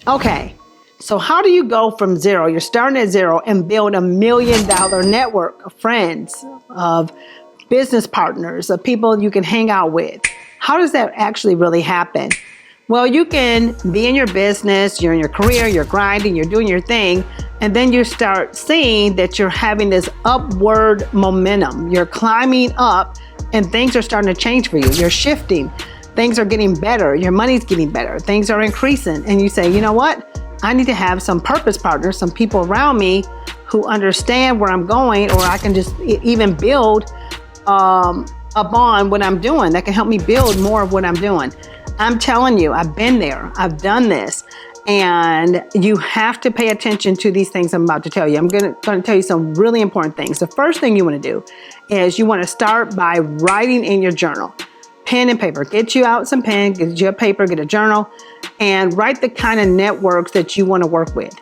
Okay, so how do you go from zero? You're starting at zero and build $1 million network of friends, of business partners, of people you can hang out with. How does that actually really happen? Well, you can be in your business, you're in your career, you're grinding, you're doing your thing, and then you start seeing that you're having this upward momentum. You're climbing up and things are starting to change for you. You're shifting. Things are getting better. Your money's getting better. Things are increasing. And you say, you know what? I need to have some purpose partners, some people around me who understand where I'm going, or I can just even build upon what I'm doing that can help me build more of what I'm doing. I'm telling you, I've been there. I've done this. And you have to pay attention to these things I'm about to tell you. I'm going to tell you some really important things. The first thing you want to do is you want to start by writing in your journal. Pen and paper. Get you out some pen, get you a paper, get a journal, and write the kind of networks that you want to work with.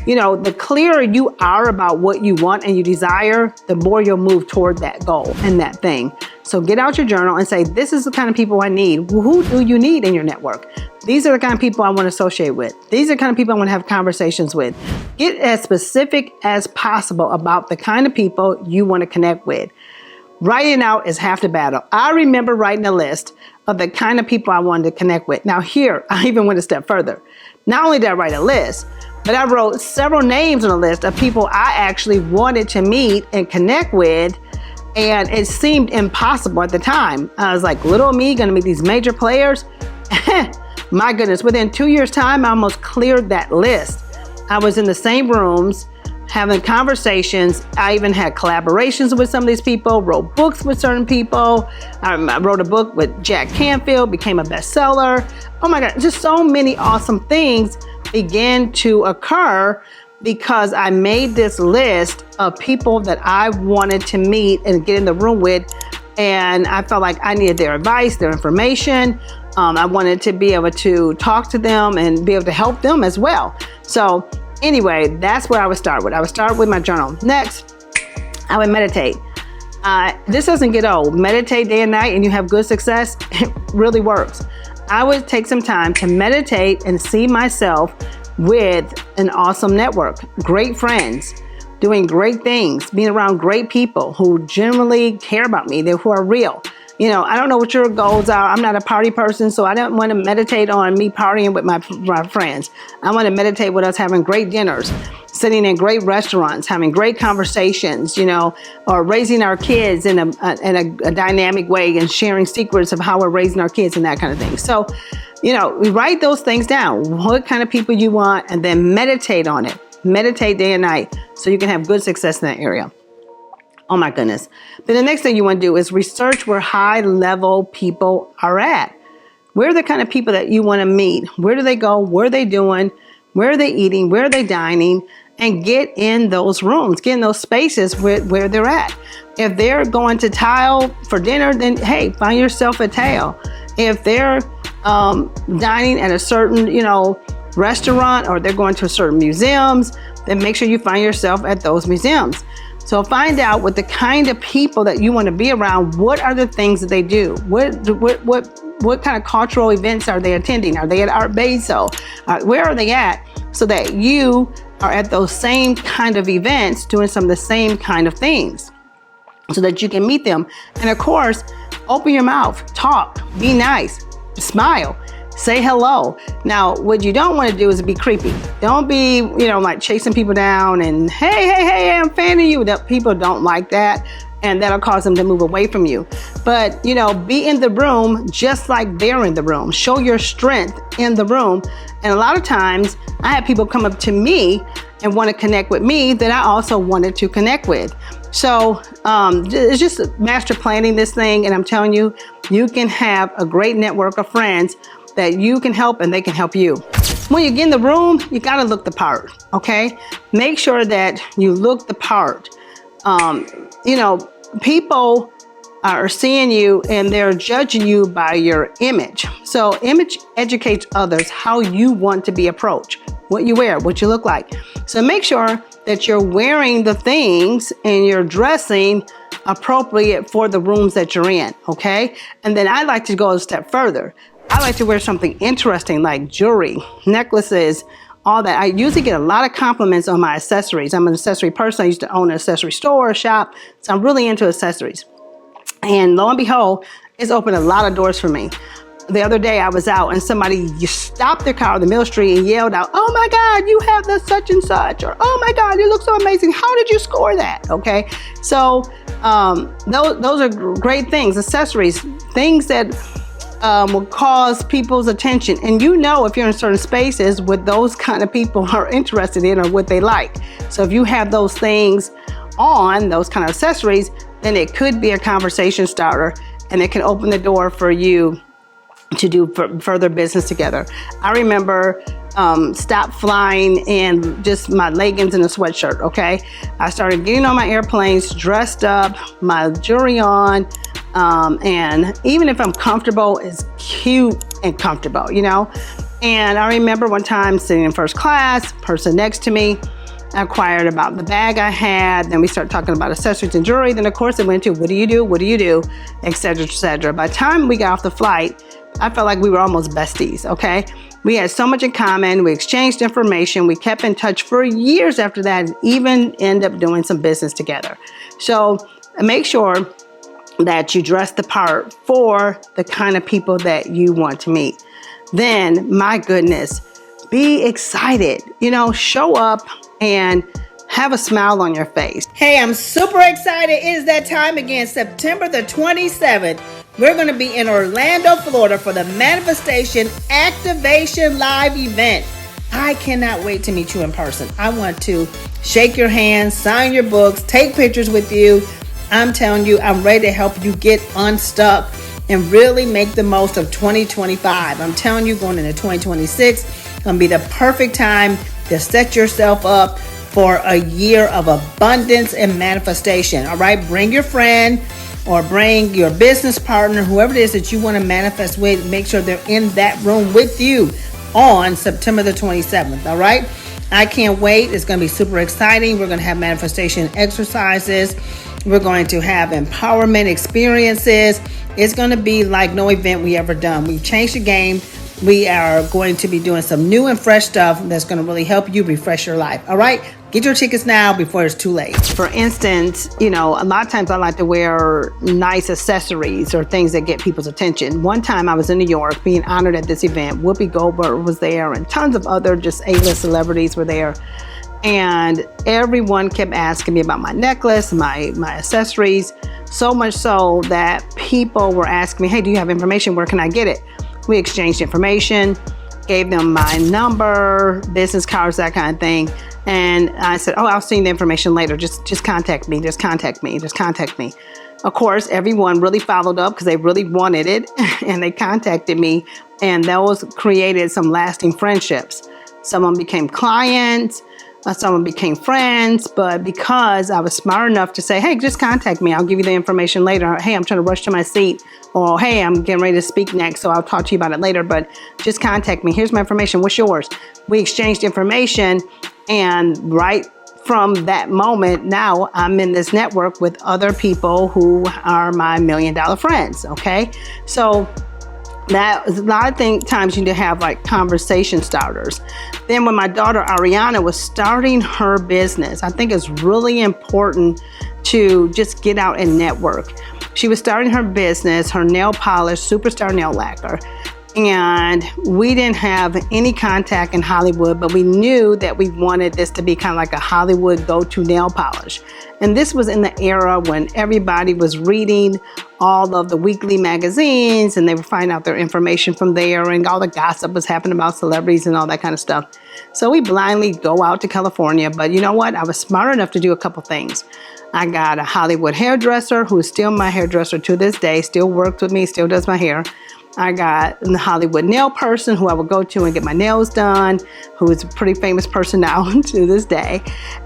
You know, the clearer you are about what you want and you desire, the more you'll move toward that goal and that thing. So get out your journal and say, this is the kind of people I need. Who do you need in your network? These are the kind of people I want to associate with. These are the kind of people I want to have conversations with. Get as specific as possible about the kind of people you want to connect with. Writing out is half the battle. I remember writing a list of the kind of people I wanted to connect with. Now here, I even went a step further. Not only did I write a list, but I wrote several names on a list of people I actually wanted to meet and connect with. And it seemed impossible at the time. I was like, little me gonna meet these major players? My goodness, within 2 years' time, I almost cleared that list. I was in the same rooms, having conversations. I even had collaborations with some of these people, wrote books with certain people. I wrote a book with Jack Canfield, became a bestseller. Oh my God, just so many awesome things began to occur because I made this list of people that I wanted to meet and get in the room with. And I felt like I needed their advice, their information. I wanted to be able to talk to them and be able to help them as well. So anyway, that's where I would start with. I would start with my journal. Next, I would meditate. This doesn't get old. Meditate day and night and you have good success. It really works. I would take some time to meditate and see myself with an awesome network, great friends, doing great things, being around great people who generally care about me, who are real. You know, I don't know what your goals are. I'm not a party person, so I don't want to meditate on me partying with my friends. I want to meditate with us having great dinners, sitting in great restaurants, having great conversations, you know, or raising our kids in a dynamic way and sharing secrets of how we're raising our kids and that kind of thing. So, you know, we write those things down, what kind of people you want, and then meditate on it. Meditate day and night so you can have good success in that area. Oh my goodness. Then the next thing you want to do is research where high level people are at. Where are the kind of people that you want to meet? Where do they go? Where are they doing? Where are they eating? Where are they dining? And get in those rooms, get in those spaces where they're at. If they're going to Tile for dinner, then hey, find yourself at Tile. If they're dining at a certain, you know, restaurant, or they're going to certain museums, then make sure you find yourself at those museums. So find out what the kind of people that you want to be around, what are the things that they do? What kind of cultural events are they attending? Are they at Art Basel? Where are they at? So that you are at those same kind of events doing some of the same kind of things so that you can meet them. And of course, open your mouth, talk, be nice, smile. Say hello. Now, what you don't want to do is be creepy. Don't be, you know, like chasing people down and hey, I'm a fan of you. That people don't like that, and that'll cause them to move away from you. But, you know, be in the room just like they're in the room. Show your strength in the room. And a lot of times I have people come up to me and want to connect with me that I also wanted to connect with. So it's just master planning this thing. And I'm telling you, you can have a great network of friends that you can help and they can help you. When you get in the room, you gotta look the part, okay? Make sure that you look the part. You know, people are seeing you and they're judging you by your image. So image educates others how you want to be approached, what you wear, what you look like. So make sure that you're wearing the things and you're dressing appropriate for the rooms that you're in, okay? And then I like to go a step further. I like to wear something interesting like jewelry, necklaces, all that. I usually get a lot of compliments on my accessories. I'm an accessory person. I used to own an accessory store, shop. So I'm really into accessories. And lo and behold, it's opened a lot of doors for me. The other day I was out and somebody stopped their car on the middle street and yelled out, "Oh my God, you have the such and such," or "Oh my God, you look so amazing. How did you score that?" Okay. So those are great things, accessories, things that will cause people's attention. And you know, if you're in certain spaces, what those kind of people are interested in or what they like. So if you have those things on, those kind of accessories, then it could be a conversation starter and it can open the door for you to do further business together. I remember stop flying in just my leggings and a sweatshirt, okay? I started getting on my airplanes, dressed up, my jewelry on, and even if I'm comfortable, it's cute and comfortable, you know? And I remember one time sitting in first class, person next to me, I inquired about the bag I had. Then we started talking about accessories and jewelry. Then of course it went to, what do you do? What do you do? Et cetera, et cetera. By the time we got off the flight, I felt like we were almost besties, okay? We had so much in common. We exchanged information. We kept in touch for years after that, and even end up doing some business together. So make sure that you dress the part for the kind of people that you want to meet. Then, my goodness, be excited. You know, show up and have a smile on your face. Hey, I'm super excited. It is that time again, September the 27th. We're going to be in Orlando, Florida for the Manifestation Activation Live event. I cannot wait to meet you in person. I want to shake your hand, sign your books, take pictures with you. I'm telling you, I'm ready to help you get unstuck and really make the most of 2025. I'm telling you, going into 2026, it's going to be the perfect time to set yourself up for a year of abundance and manifestation. All right, bring your friend or bring your business partner, whoever it is that you want to manifest with. Make sure they're in that room with you on September the 27th. All right, I can't wait. It's going to be super exciting. We're going to have manifestation exercises. We're going to have empowerment experiences. It's going to be like no event we ever done. We've changed the game. We are going to be doing some new and fresh stuff that's going to really help you refresh your life. All right, get your tickets now before it's too late. For instance, you know, a lot of times I like to wear nice accessories or things that get people's attention. One time I was in New York being honored at this event. Whoopi Goldberg was there and tons of other just A-list celebrities were there. And everyone kept asking me about my necklace, my accessories, so much so that people were asking me, "Hey, do you have information? Where can I get it?" We exchanged information, gave them my number, business cards, that kind of thing. And I said, "Oh, I'll send you the information later. Just contact me. Just contact me. Just contact me." Of course, everyone really followed up because they really wanted it and they contacted me, and those created some lasting friendships. Some of them became clients. Someone became friends, but because I was smart enough to say, "Hey, just contact me. I'll give you the information later." Or, "Hey, I'm trying to rush to my seat." Or, "Hey, I'm getting ready to speak next, so I'll talk to you about it later, but just contact me. Here's my information. What's yours?" We exchanged information, and right from that moment, now I'm in this network with other people who are my $1 million friends, okay? So that a lot of times you need to have like conversation starters. Then when my daughter Ariana was starting her business, I think it's really important to just get out and network. She was starting her business, her nail polish, Superstar Nail Lacquer. And we didn't have any contact in Hollywood, but we knew that we wanted this to be kind of like a Hollywood go-to nail polish. And this was in the era when everybody was reading all of the weekly magazines and they would find out their information from there, and all the gossip was happening about celebrities and all that kind of stuff. So we blindly go out to California, but you know what? I was smart enough to do a couple things. I got a Hollywood hairdresser who is still my hairdresser to this day, still works with me, still does my hair. I got a Hollywood nail person who I would go to and get my nails done, who is a pretty famous person now to this day.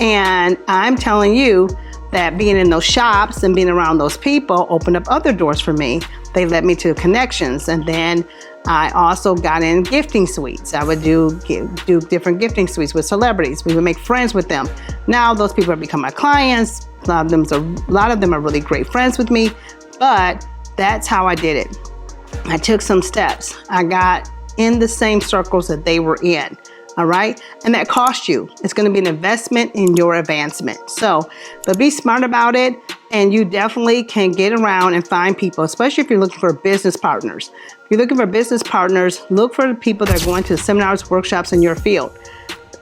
And I'm telling you that being in those shops and being around those people opened up other doors for me. They led me to connections. And then I also got in gifting suites. I would do different gifting suites with celebrities. We would make friends with them. Now those people have become my clients. A lot of them are really great friends with me, but that's how I did it. I took some steps. I got in the same circles that they were in. All right. And that costs you. It's going to be an investment in your advancement. So, but be smart about it. And you definitely can get around and find people, especially if you're looking for business partners. If you're looking for business partners, look for the people that are going to seminars, workshops in your field.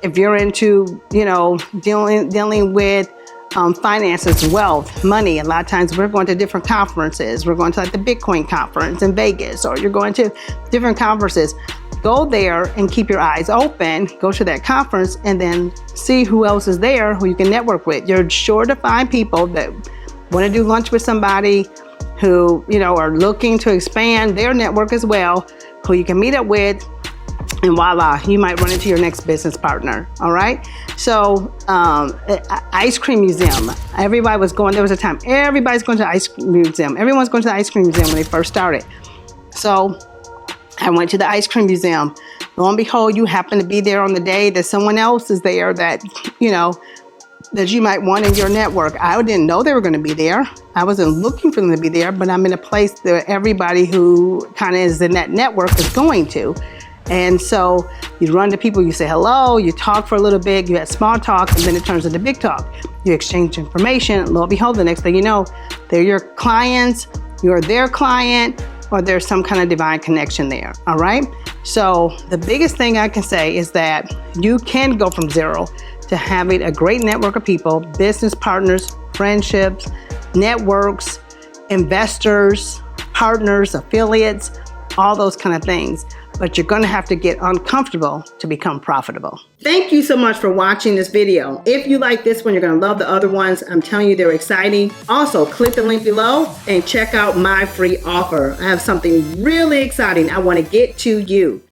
If you're into, dealing with finances, wealth, money, a lot of times we're going to different conferences. We're going to like the Bitcoin conference in Vegas, or you're going to different conferences. Go there and keep your eyes open. Go to that conference and then see who else is there who you can network with. You're sure to find people that want to do lunch with somebody who, are looking to expand their network as well, who you can meet up with. And voila, you might run into your next business partner. All right. So, ice cream museum. Everybody was going. There was a time everybody's going to the ice cream museum. Everyone's going to the ice cream museum when they first started. So, I went to the ice cream museum. Lo and behold, you happen to be there on the day that someone else is there that that you might want in your network. I didn't know they were going to be there. I wasn't looking for them to be there, but I'm in a place that everybody who kind of is in that network is going to. And so you run to people, you say hello, you talk for a little bit, you had small talk, and then it turns into big talk. You exchange information. Lo and behold, the next thing you know, they're your clients, you're their client, or there's some kind of divine connection there. All right. So the biggest thing I can say is that you can go from zero to having a great network of people, business partners, friendships, networks, investors, partners, affiliates, all those kind of things. But you're going to have to get uncomfortable to become profitable. Thank you so much for watching this video. If you like this one, you're going to love the other ones. I'm telling you, they're exciting. Also, click the link below and check out my free offer. I have something really exciting I want to get to you.